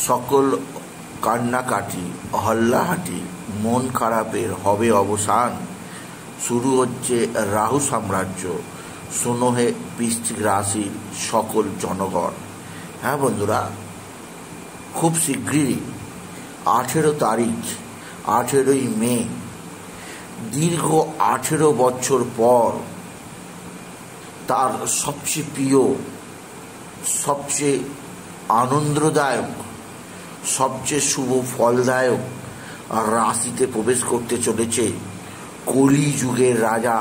সকল কান্নাকাটি হল্লাহাটি মন খারাপের হবে অবসান। শুরু হচ্ছে রাহু সাম্রাজ্য। শোনো হে বৃশ্চিক রাশির সকল জনগণ। হ্যাঁ বন্ধুরা, খুব শীঘ্রই 18 তারিখ 18ই মে, দীর্ঘ 18 বছর পর তার সবচেয়ে প্রিয়, সবচেয়ে আনন্দদায়ক, সবচেয়ে শুভ ফলদায়ক রাশিতে প্রবেশ করতে চলেছে কলিযুগের রাজা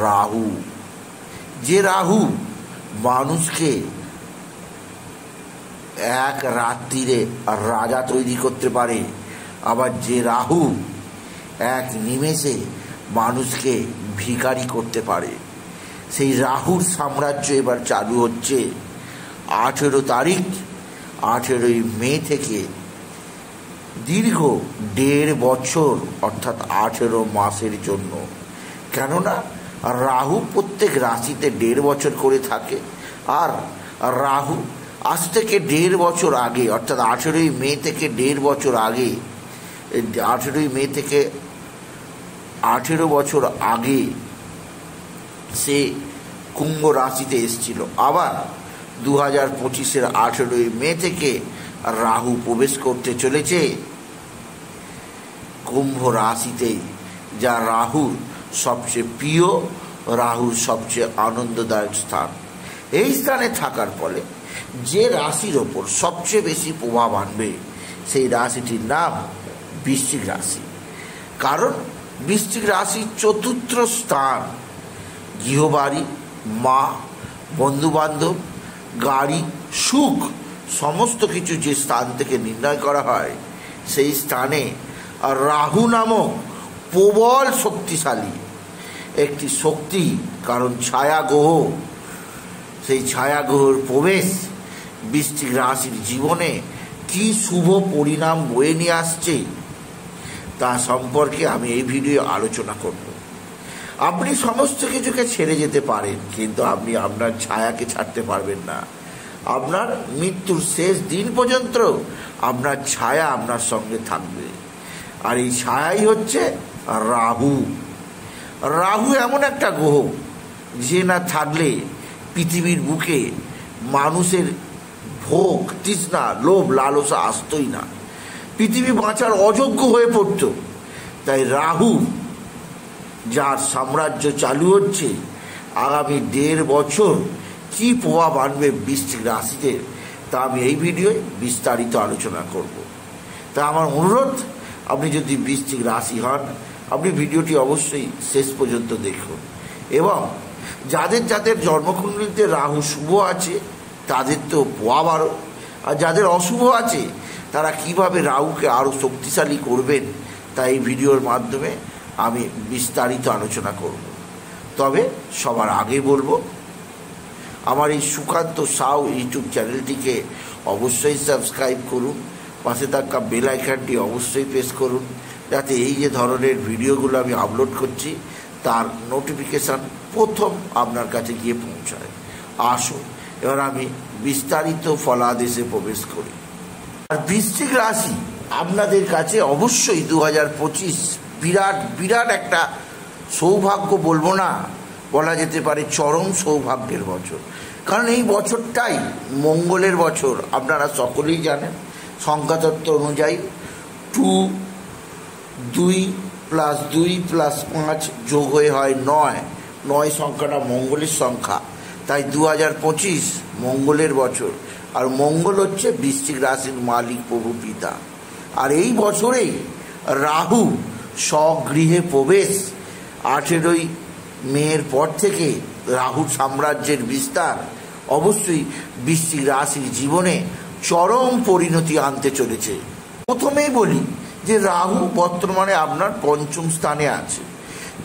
রাহু। যে রাহু মানুষকে এক রাত্রিরে রাজা তৈরি করতে পারে, আবার যে রাহু এক নিমেষে মানুষকে ভিখারি করতে পারে, সেই রাহুর সাম্রাজ্য এবার চালু হচ্ছে 18 তারিখ 18ই মে থেকে দীর্ঘ 1.5 বছর, অর্থাৎ 18 মাসের জন্য। কেননা রাহু প্রত্যেক রাশিতে 1.5 বছর করে থাকে, আর রাহু আজ থেকে 1.5 বছর আগে, অর্থাৎ 18ই মে থেকে 1.5 বছর আগে, 18ই মে থেকে 18 বছর আগে সে কুম্ভ রাশিতে এসেছিল। আবার 2025-এর 18ই মে থেকে রাহু প্রবেশ করতে চলেছে কুম্ভ রাশিতে, যা রাহুর সবচেয়ে প্রিয়, রাহুর সবচেয়ে আনন্দদায়ক স্থান। এই স্থানে থাকার ফলে যে রাশির ওপর সবচেয়ে বেশি প্রভাব আনবে সেই রাশিটির নাম বৃশ্চিক রাশি। কারণ বৃশ্চিক রাশির 4র্থ স্থান, গৃহবাড়ি, মা, বন্ধুবান্ধব, গাড়ি, সুখ, সমস্ত কিছু যে স্থান থেকে নির্ণয় করা হয়, সেই স্থানে রাহু নামক প্রবল শক্তিশালী একটি শক্তি, কারণ ছায়া গ্রহ, সেই ছায়া গ্রহের প্রবেশ বৃশ্চিক রাশির জীবনে কি শুভ পরিণাম বয়ে নিয়ে আসছে তা সম্পর্কে আমি এই ভিডিও আলোচনা করব। আপনি সমস্ত কিছুকে ছেড়ে যেতে পারেন, কিন্তু আপনি আপনার ছায়াকে ছাড়তে পারবেন না। আপনার মৃত্যুর শেষ দিন পর্যন্ত আপনার ছায়া আপনার সঙ্গে থাকবে, আর এই ছায়াই হচ্ছে রাহু। রাহু এমন একটা গ্রহ যে না থাকলে পৃথিবীর বুকে মানুষের ভোগ, তৃষ্ণা, লোভ, লালসা আসতই না, পৃথিবী বাঁচার অযোগ্য হয়ে পড়ত। তাই রাহু, যার সাম্রাজ্য চালু হচ্ছে আগামী 1.5 বছর, কি প্রভাব আনবে বৃশ্চিক রাশিতে তা আমি এই ভিডিওয় বিস্তারিত আলোচনা করব। তা আমার অনুরোধ, আপনি যদি বৃশ্চিক রাশি হন, আপনি ভিডিওটি অবশ্যই শেষ পর্যন্ত দেখুন। এবং যাদের যাদের জন্মকুণ্ডলিতে রাহু শুভ আছে তাদের তো প্রভাব আরও, আর যাদের অশুভ আছে তারা কিভাবে রাহুকে আরও শক্তিশালী করবেন তা এই ভিডিওর মাধ্যমে আমি বিস্তারিত আলোচনা করব। তবে সবার আগে বলবো, আমার এই সুকান্ত সাউ ইউটিউব চ্যানেলটিকে অবশ্যই সাবস্ক্রাইব করুন, পাশে থাকা বেল আইকনটি অবশ্যই প্রেস করুন, যাতে এই যে ধরনের ভিডিওগুলো আমি আপলোড করছি তার নোটিফিকেশান প্রথম আপনার কাছে গিয়ে পৌঁছায়। আসুন এবার আমি বিস্তারিত ফলাদেশে প্রবেশ করি। আর বৃশ্চিক রাশি আপনাদের কাছে অবশ্যই 2025 বিরাট একটা সৌভাগ্য, বলবো না, বলা যেতে পারে চরম সৌভাগ্যের বছর। কারণ এই বছরটাই মঙ্গলের বছর। আপনারা সকলেই জানেন, সংখ্যাতত্ত্ব অনুযায়ী 2 + 2 + 5 যোগ হয়ে হয় 9। 9 সংখ্যাটা মঙ্গলের সংখ্যা, তাই 2025 মঙ্গলের বছর। আর মঙ্গল হচ্ছে বৃশ্চিক রাশির মালিক, প্রভু, পিতা। আর এই বছরেই রাহু স্বগৃহে প্রবেশ। 18ই মের পর থেকে রাহুর সাম্রাজ্যের বিস্তার অবশ্যই বৃশ্চিক রাশির জীবনে চরম পরিণতি আনতে চলেছে। প্রথমেই বলি যে রাহু বর্তমানে আপনার 5ম স্থানে আছে।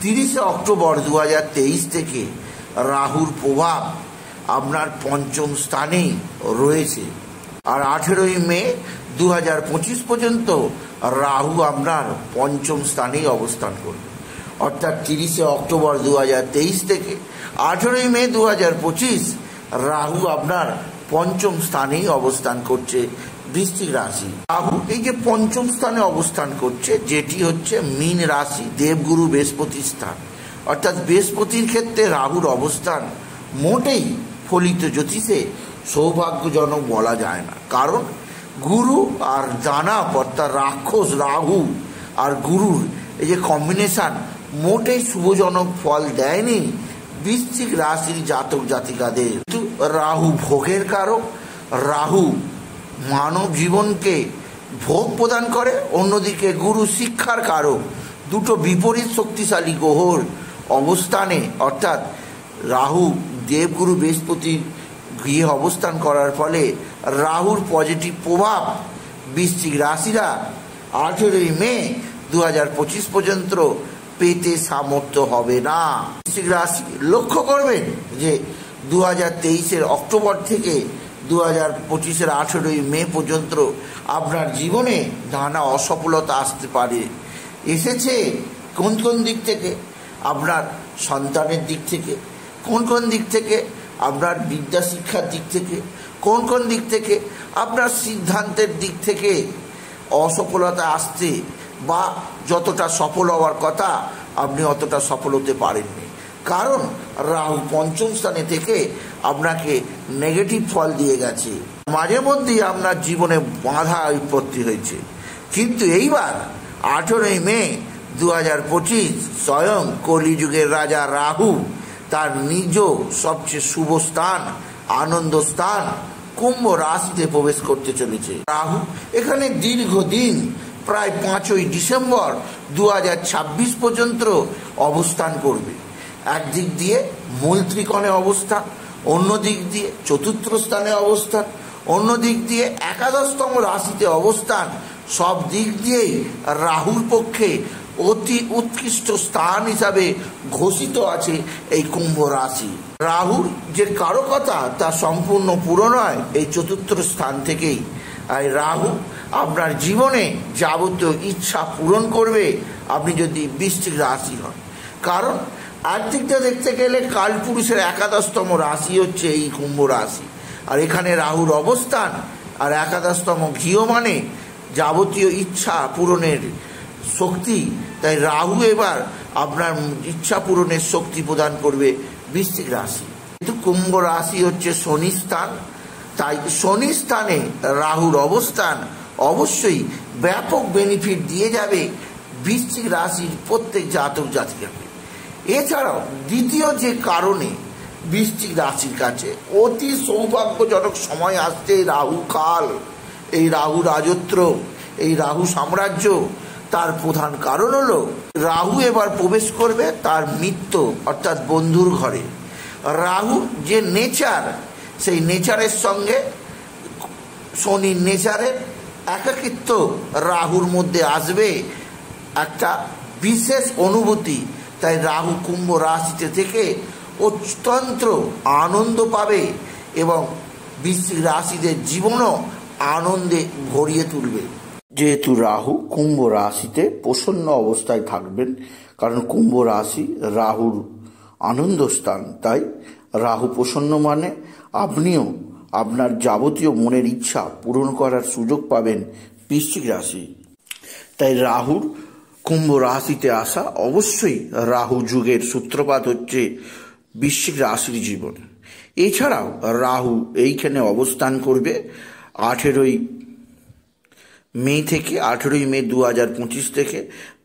30শে অক্টোবর 2023 থেকে রাহুর প্রভাব আপনার 5ম স্থানেই রয়েছে। আর 18ই মে 2025 পর্যন্ত রাহু আপনার 5ম স্থানেই অবস্থান করবে। অর্থাৎ 30শে অক্টোবর 2023 থেকে 18ই মে 2025 রাহু আপনার 5ম স্থানেই অবস্থান করছে বৃশ্চিক রাশি। রাহু এই যে পঞ্চম স্থানে অবস্থান করছে, যেটি হচ্ছে মীন রাশি, দেবগুরু বৃহস্পতির স্থান, অর্থাৎ বৃহস্পতির ক্ষেত্রে রাহুর অবস্থান মোটেই ফলিত জ্যোতিষে সৌভাগ্যজনক বলা যায় না। কারণ গুরু আর দানব অর্থাৎ রাক্ষস রাহু আর গুরুর এই যে কম্বিনেশন মোটেই শুভজনক ফল দেয়নি বৃশ্চিক রাশির জাতক জাতিকাদের। কিন্তু রাহু ভোগের কারক, রাহু মানব জীবনকে ভোগ প্রদান করে, অন্যদিকে গুরু শিক্ষার কারক। দুটো বিপরীত শক্তিশালী গ্রহর অবস্থানে অর্থাৎ রাহু দেবগুরু বৃহস্পতির গৃহে অবস্থান করার ফলে রাহুর পজিটিভ প্রভাব বৃশ্চিক রাশিরা 18 মে 2025 পর্যন্ত পেতে সামর্থ্য হবে না। বৃশ্চিক রাশি লক্ষ্য করবেন যে 2023 অক্টোবর থেকে 2025 18 মে পর্যন্ত আপনার জীবনে নানা অসফলতা আসতে পারে। এসেছে কোন কোন দিক থেকে? আপনার সন্তানের দিক থেকে, কোন দিক থেকে আপনার বিদ্যা শিক্ষার দিক থেকে, কোন দিক থেকে আপনার সিদ্ধান্তের দিক থেকে অসফলতা আসছে, বা যতটা সফল হওয়ার কথা আপনি অতটা সফল হতে পারেননি। কারণ রাহু পঞ্চম স্থানে থেকে আপনাকে নেগেটিভ ফল দিয়ে গেছে। মাঝে মধ্যেই আপনার জীবনে বাধা বিপত্তি হয়েছে, কিন্তু এইবার 18 মে 2025 স্বয়ং কলিযুগের রাজা রাহু তার নিজ সবচেয়ে শুভ স্থান, আনন্দ স্থান কুম্ভ রাশিতে প্রবেশ করতে চলেছে। রাহু এখানে দীর্ঘদিন প্রায় 5ই ডিসেম্বর 2026 পর্যন্ত অবস্থান করবে। একদিক দিয়ে মূল ত্রিকোণে অবস্থান, অন্য দিক দিয়ে চতুর্থ স্থানে অবস্থান, অন্য দিক দিয়ে একাদশতম রাশিতে অবস্থান। সব দিক দিয়েই রাহুর পক্ষে অতি উৎকৃষ্ট স্থান হিসাবে ঘোষিত আছে এই কুম্ভ রাশি। রাহুর যে কারকতা তা সম্পূর্ণ পূরণ হয় এই চতুর্থ স্থান থেকেই। আর রাহু আপনার জীবনে যাবতীয় ইচ্ছা পূরণ করবে আপনি যদি বৃশ্চিক রাশি হন। কারণ একদিকটা দেখতে গেলে কালপুরুষের একাদশতম রাশি হচ্ছে এই কুম্ভ রাশি, আর এখানে রাহুর অবস্থান আর একাদশতম গৃহ মানে যাবতীয় ইচ্ছা পূরণের শক্তি। তাই রাহু এবার আপনার ইচ্ছা পূরণের শক্তি প্রদান করবে বৃশ্চিক রাশি। কিন্তু কুম্ভ রাশি হচ্ছে শনি স্থান, তাই শনি স্থানে রাহুর অবস্থান অবশ্যই ব্যাপক বেনিফিট দিয়ে যাবে বৃশ্চিক রাশির প্রত্যেক জাতক জাতিকাকে। এছাড়াও দ্বিতীয় যে কারণে বৃশ্চিক রাশির কাছে অতি সৌভাগ্যজনক সময় আসছে রাহু কাল, এই রাহু রাজত্ব, এই রাহু সাম্রাজ্য, তার প্রধান কারণ হলো রাহু এবার প্রবেশ করবে তার মিত্র অর্থাৎ বন্ধুর ঘরে। রাহু যে নেচার, সেই নেচারের সঙ্গে শনির নেচারের একাকিত্ব রাহুর মধ্যে আসবে একটা বিশেষ অনুভূতি। তাই রাহু কুম্ভ রাশিতে থেকে অত্যন্ত আনন্দ পাবে এবং বৃশ্চিক রাশিদের জীবনও আনন্দে ভরিয়ে তুলবে। যেহেতু রাহু কুম্ভ রাশিতে প্রসন্ন অবস্থায় থাকবেন, কারণ কুম্ভ রাশি রাহুর আনন্দ স্থান, তাই রাহু প্রসন্ন মানে আপনিও আপনার যাবতীয় মনের ইচ্ছা পূরণ করার সুযোগ পাবেন বৃশ্চিক রাশি। তাই রাহুর কুম্ভ রাশিতে আসা অবশ্যই রাহু যুগের সূত্রপাত হচ্ছে বৃশ্চিক রাশির জীবন। এছাড়াও রাহু এইখানে অবস্থান করবে 18 মে থেকে 18 মে 2025 থেকে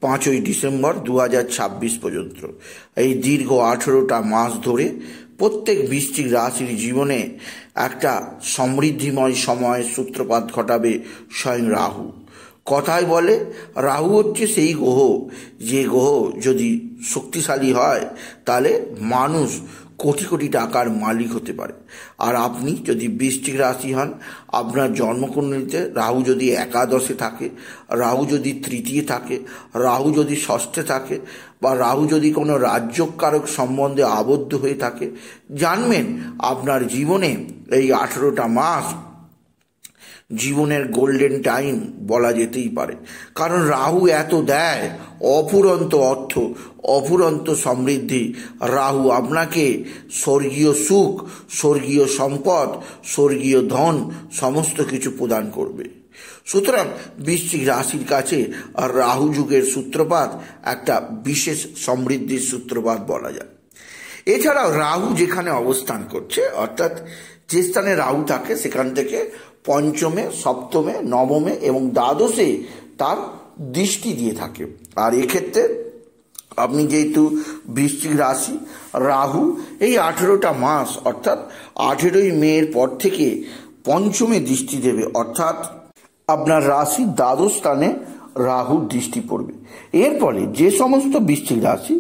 5ই ডিসেম্বর 2026 পর্যন্ত। এই দীর্ঘ 18টা মাস ধরে প্রত্যেক বৃশ্চিক রাশির জীবনে একটা সমৃদ্ধিময় সময়ের সূত্রপাত ঘটাবে স্বয়ং রাহু। কথায় বলে রাহু হচ্ছে সেই গ্রহ, যে গ্রহ যদি শক্তিশালী হয় তাহলে মানুষ কোটি কোটি টাকার মালিক হতে পারে। আর আপনি যদি বৃশ্চিক রাশি হন, আপনার জন্মকুণ্ডলিতে রাহু যদি একাদশে থাকে, রাহু যদি তৃতীয় থাকে, রাহু যদি ষষ্ঠে থাকে, বা রাহু যদি কোনো রাজ্যকারক সম্বন্ধে আবদ্ধ হয়ে থাকে, জানবেন আপনার জীবনে এই 18টা মাস জীবনের গোল্ডেন টাইম বলা যেতেই পারে। কারণ রাহু এত দেয়, অফুরন্ত অর্থ, অফুরন্ত সমৃদ্ধি। রাহু আপনাকে স্বর্গীয় সুখ, স্বর্গীয় সম্পদ, স্বর্গীয় ধন সমস্ত কিছু প্রদান করবে। সুতরাং বৃশ্চিক রাশির কাছে রাহু যুগের সূত্রপাত একটা বিশেষ সমৃদ্ধির সূত্রপাত বলা যায়। এছাড়াও রাহু যেখানে অবস্থান করছে, অর্থাৎ যে স্থানে রাহু থাকে সেখান থেকে পঞ্চমে, সপ্তমে, নবমে এবং দ্বাদশে তার দৃষ্টি দিয়ে থাকে। আর এক্ষেত্রে আপনি যেহেতু বৃশ্চিক রাশি, রাহু এই 18টা মাস অর্থাৎ 18ই মের পর থেকে পঞ্চমে দৃষ্টি দেবে, অর্থাৎ আপনার রাশির দ্বাদশ স্থানে রাহুর দৃষ্টি পড়বে। এর ফলে যে সমস্ত বৃশ্চিক রাশি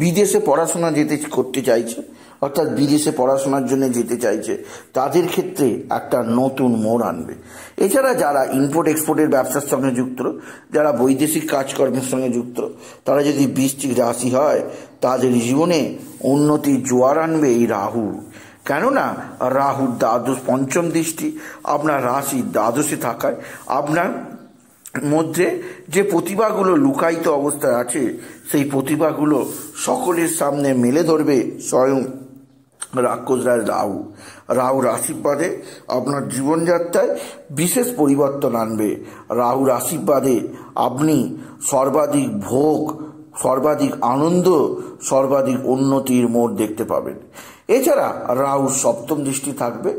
বিদেশে পড়াশোনা করতে চাইছে, অর্থাৎ বিদেশে পড়াশোনার জন্য যেতে চাইছে, তাদের ক্ষেত্রে একটা নতুন মোড় আনবে। এছাড়া যারা ইম্পোর্ট এক্সপোর্টের ব্যবসার সঙ্গে যুক্ত, যারা বৈদেশিক কাজকর্মের সঙ্গে যুক্ত, তারা যদি বৃশ্চিক রাশি হয়, তাদের জীবনে উন্নতির জোয়ার আনবে এই রাহু। কেননা রাহুর পঞ্চম দৃষ্টি আপনার রাশির দ্বাদশে থাকায় আপনার মধ্যে যে প্রতিভাগুলো লুকায়িত অবস্থায় আছে, সেই প্রতিভাগুলো সকলের সামনে মেলে ধরবে স্বয়ং রাক্ষসরাজ রাহু। রাহুর আশীর্বাদে আপনার জীবনযাত্রায় বিশেষ পরিবর্তন আনবে। রাহুর আশীর্বাদে আপনি সর্বাধিক ভোগ, সর্বাধিক আনন্দ, সর্বাধিক উন্নতির মোড় দেখতে পাবেন। এছাড়া রাহুর সপ্তম দৃষ্টি থাকবে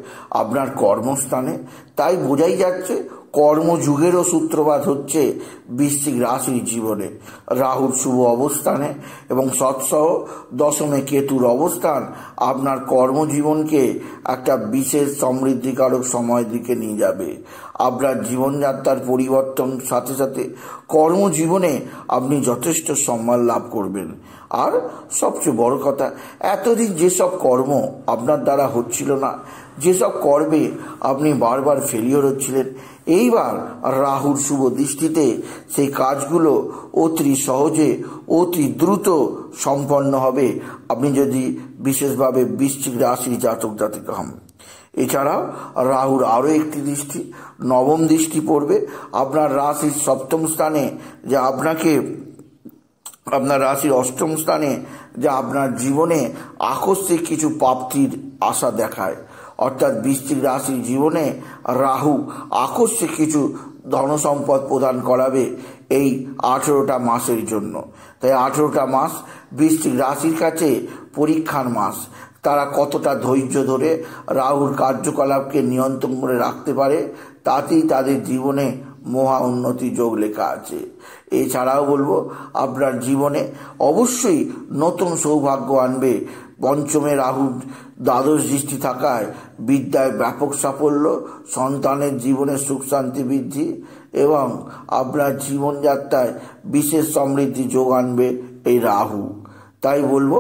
আপনার কর্মস্থানে, তাই বোঝাই যাচ্ছে কর্মযুগেরও সূত্রপাত হচ্ছে বৃশ্চিক রাশির জীবনে। রাহুর শুভ অবস্থানে এবং সৎসহ দশমে কেতুর অবস্থান আপনার কর্মজীবনকে একটা বিশেষ সমৃদ্ধিকারক সময়ের দিকে নিয়ে যাবে। আপনার জীবনযাত্রার পরিবর্তন সাথে সাথে কর্মজীবনে আপনি যথেষ্ট সম্মান লাভ করবেন। আর সবচেয়ে বড় কথা, এতদিন যেসব কর্ম আপনার দ্বারা হচ্ছিল না, যেসব কর্মে আপনি বারবার ফেলিওর হচ্ছিলেন, এইবার রাহুর শুভ দৃষ্টিতে সেই কাজগুলো অতি সহজে, অতি দ্রুত সম্পন্ন হবে, আপনি যদি বিশেষভাবে বৃশ্চিক রাশির জাতক জাতিকা হন। এছাড়াও রাহুর আরও একটি দৃষ্টি, নবম দৃষ্টি পড়বে আপনার রাশির সপ্তম স্থানে, যা আপনাকে আপনার রাশির অষ্টম স্থানে, যা আপনার জীবনে আকস্মিক কিছু প্রাপ্তির আশা দেখায়। অর্থাৎ বৃশ্চিক রাশির জীবনে রাহু আকস্মিক কিছু ধনসম্পদ প্রদান করাবে এই 18টা মাসের জন্য। তাই 18টা মাস বৃশ্চিক রাশির কাছে পরীক্ষার মাস। তারা কতটা ধৈর্য ধরে রাহুর কার্যকলাপকে নিয়ন্ত্রণ করে রাখতে পারে, তাতেই তাদের জীবনে মহা উন্নতি যোগ লেখা আছে। এছাড়াও বলবো, আপনার জীবনে অবশ্যই নতুন সৌভাগ্য আনবে। পঞ্চমে রাহুর দ্বাদশ দৃষ্টি থাকায় বিদ্যায় ব্যাপক সাফল্য, সন্তানের জীবনে সুখ শান্তি বৃদ্ধি এবং আপনার জীবনযাত্রায় বিশেষ সমৃদ্ধি যোগ আনবে এই রাহু। তাই বলবো,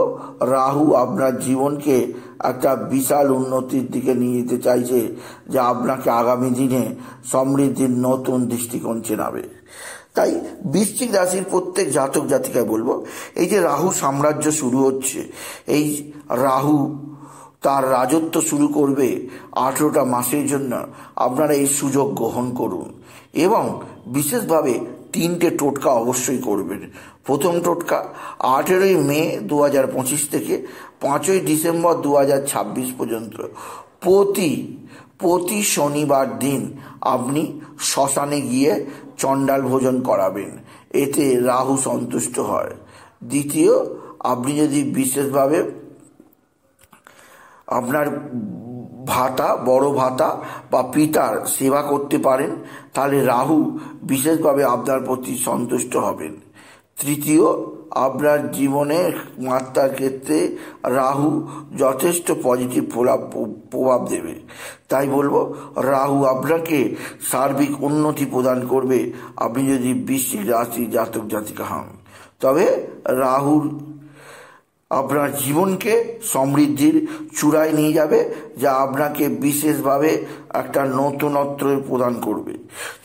রাহু আপনার জীবনকে একটা বিশাল উন্নতির দিকে নিয়ে যেতে চাইছে, যা আপনাকে আগামী দিনে সমৃদ্ধির নতুন দৃষ্টিকোণ চেনাবে। তাই বৃশ্চিক রাশির প্রত্যেক জাতক জাতিকায় বলবো, এই যে রাহু সাম্রাজ্য শুরু হচ্ছে, এই রাহু তার রাজত্ব শুরু করবে 18টা মাসের জন্য। আপনারা এই সুযোগ গ্রহণ করুন এবং বিশেষভাবে 3টে টোটকা অবশ্যই করবেন। প্রথম টোটকা, 18ই মে 2025 থেকে 5ই ডিসেম্বর 2026 পর্যন্ত প্রতি শনিবার দিন আপনি শ্মশানে গিয়ে চণ্ডাল ভোজন করাবেন, এতে রাহু সন্তুষ্ট হয়। দ্বিতীয়, আপনি যদি বিশেষভাবে আপনার ভাতা, বড় ভাতা বা পিতার সেবা করতে পারেন, তাহলে রাহু বিশেষভাবে আপনার প্রতি সন্তুষ্ট হবেন। তৃতীয়, আপনার জীবনের মাত্রার ক্ষেত্রে রাহু যথেষ্ট পজিটিভ প্রভাব দেবে। তাই বলবো, রাহু আপনাকে সার্বিক উন্নতি প্রদান করবে আপনি যদি বৃশ্চিক রাশি জাতক জাতিকা হন। তবে রাহুর আপনার জীবনকে সমৃদ্ধির চূড়ায় নিয়ে যাবে, যা আপনাকে বিশেষভাবে একটা নতুনত্ব প্রদান করবে।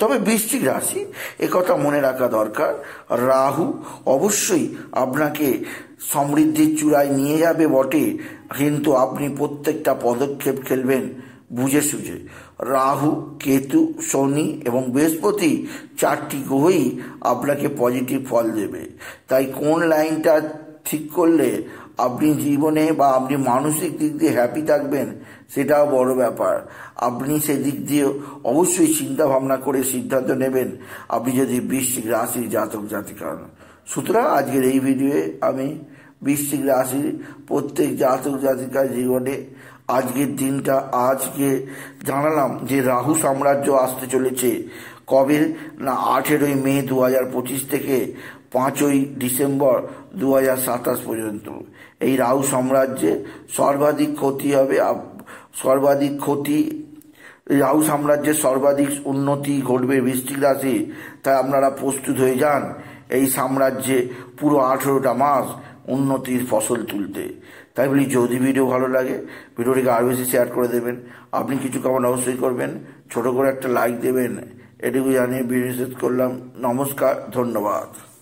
তবে বৃশ্চিক রাশি একথা মনে রাখা দরকার, রাহু অবশ্যই আপনাকে সমৃদ্ধির চূড়ায় নিয়ে যাবে বটে, কিন্তু আপনি প্রত্যেকটা পদক্ষেপ খেলবেন বুঝে সুঝে। রাহু, কেতু, শনি এবং বৃহস্পতি 4টি গ্রহই আপনাকে পজিটিভ ফল দেবে। তাই কোন লাইনটা ঠিক করলে আপনি জীবনে বা আপনি মানসিক দিক দিয়ে হ্যাপি থাকবেন, সেটাও বড় ব্যাপার। আপনি সেদিক দিয়ে অবশ্যই চিন্তা ভাবনা করে সিদ্ধান্ত নেবেন আপনি যদি বৃশ্চিক রাশির জাতক জাতিকা হন। সুতরাং আজকের এই ভিডিওয়ে আমি বৃশ্চিক রাশির প্রত্যেক জাতক জাতিকার জীবনে আজকের দিনটা আজকে জানালাম যে রাহু সাম্রাজ্য আসতে চলেছে কবে না 18 মে 2025 থেকে 5 ডিসেম্বর 2027 পর্যন্ত। এই রাহু সাম্রাজ্যে সর্বাধিক ক্ষতি হবে, রাহু সাম্রাজ্যের সর্বাধিক উন্নতি ঘটবে বৃশ্চিক রাশি। তাই আপনারা প্রস্তুত হয়ে যান এই সাম্রাজ্যে পুরো 18টা মাস উন্নতির ফসল তুলতে। তাই বলি, যদি ভিডিও ভালো লাগে ভিডিওটিকে আরও বেশি শেয়ার করে দেবেন। আপনি কিছু কমেন্ট অবশ্যই করবেন, ছোট করে একটা লাইক দেবেন। এটুকু জানিয়ে ভিডিও শেষ করলাম। নমস্কার, ধন্যবাদ।